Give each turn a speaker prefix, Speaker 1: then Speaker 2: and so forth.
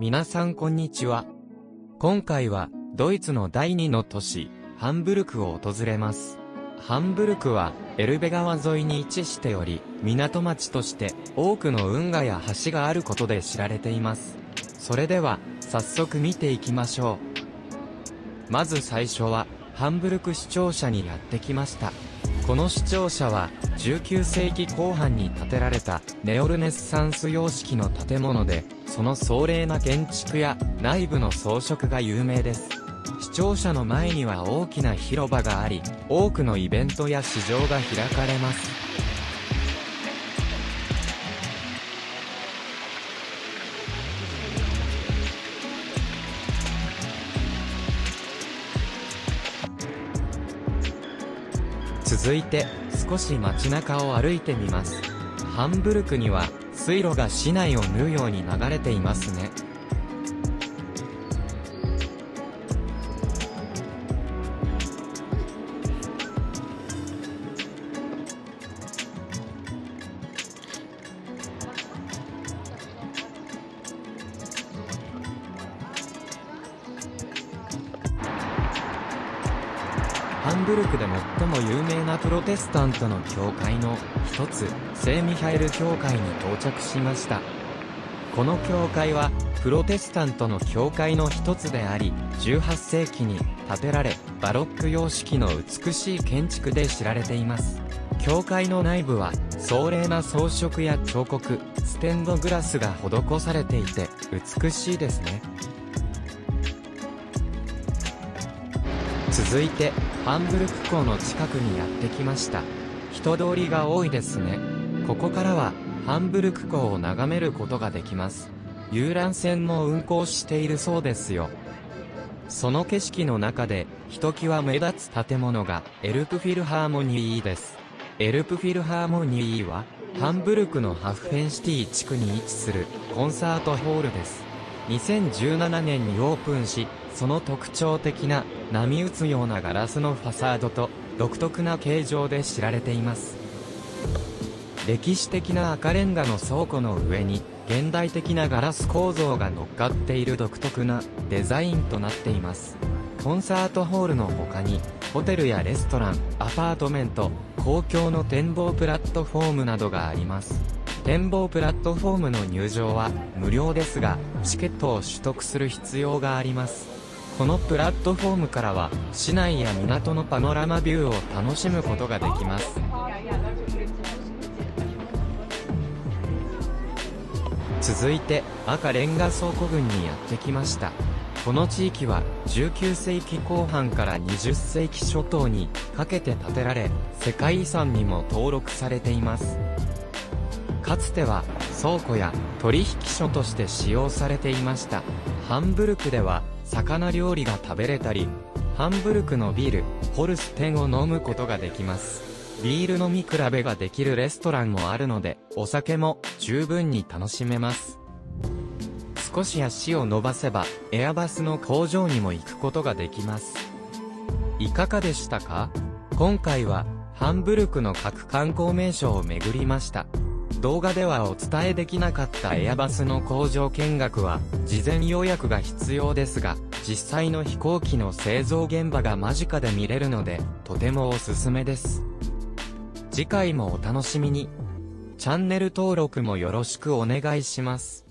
Speaker 1: 皆さんこんにちは。今回は、ドイツの第2の都市、ハンブルクを訪れます。ハンブルクは、エルベ川沿いに位置しており、港町として、多くの運河や橋があることで知られています。それでは、早速見ていきましょう。まず最初は、ハンブルク市庁舎にやってきました。この市庁舎は、19世紀後半に建てられた、ネオルネッサンス様式の建物で、その壮麗な建築や内部の装飾が有名です。市庁舎の前には大きな広場があり、多くのイベントや市場が開かれます。続いて、少し街中を歩いてみます。ハンブルクには、水路が市内を縫うように流れていますね。ハンブルクで最も有名なプロテスタントの教会の一つ、聖ミハエル教会に到着しました。この教会は、プロテスタントの教会の一つであり、18世紀に建てられ、バロック様式の美しい建築で知られています。教会の内部は、壮麗な装飾や彫刻、ステンドグラスが施されていて、美しいですね。続いて、ハンブルク港の近くにやってきました。人通りが多いですね。ここからは、ハンブルク港を眺めることができます。遊覧船も運航しているそうですよ。その景色の中で、ひときわ目立つ建物が、エルプフィルハーモニーです。エルプフィルハーモニーは、ハンブルクのハッフェンシティ地区に位置する、コンサートホールです。2017年にオープンし、その特徴的な波打つようなガラスのファサードと独特な形状で知られています。歴史的な赤レンガの倉庫の上に現代的なガラス構造が乗っかっている独特なデザインとなっています。コンサートホールの他にホテルやレストラン、アパートメント、公共の展望プラットフォームなどがあります。展望プラットフォームの入場は無料ですが、チケットを取得する必要があります。このプラットフォームからは、市内や港のパノラマビューを楽しむことができます。続いて、赤レンガ倉庫群にやってきました。この地域は、19世紀後半から20世紀初頭にかけて建てられ、世界遺産にも登録されています。かつては、倉庫や取引所として使用されていました。ハンブルクでは、魚料理が食べれたり、ハンブルクのビール、ホルステンを飲むことができます。ビール飲み比べができるレストランもあるので、お酒も十分に楽しめます。少し足を伸ばせば、エアバスの工場にも行くことができます。いかがでしたか？今回は、ハンブルクの各観光名所を巡りました。動画ではお伝えできなかったエアバスの工場見学は、事前予約が必要ですが、実際の飛行機の製造現場が間近で見れるので、とてもおすすめです。次回もお楽しみに。チャンネル登録もよろしくお願いします。